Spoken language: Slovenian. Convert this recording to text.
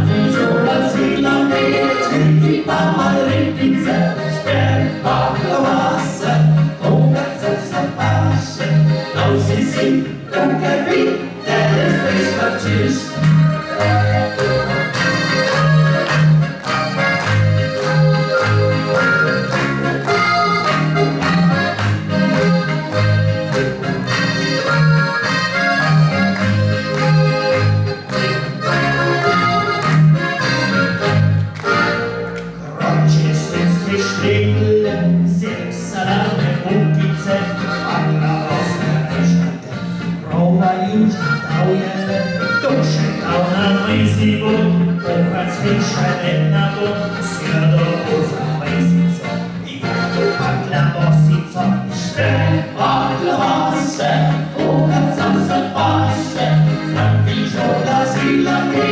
Figliola si la vede, chi fa male pizza, sperpa la massa, con cazzo s'appascia, non si, non capì, deve spargisce. Stille, Salame, Bukice, alla vostra restante. Prova już daujemy, duszę dał mejzibu, pochać wyszedł na dół, świadomo za mejzicę. I padla bosico, padla masę, pochać sam za paszę, za figliola si la che,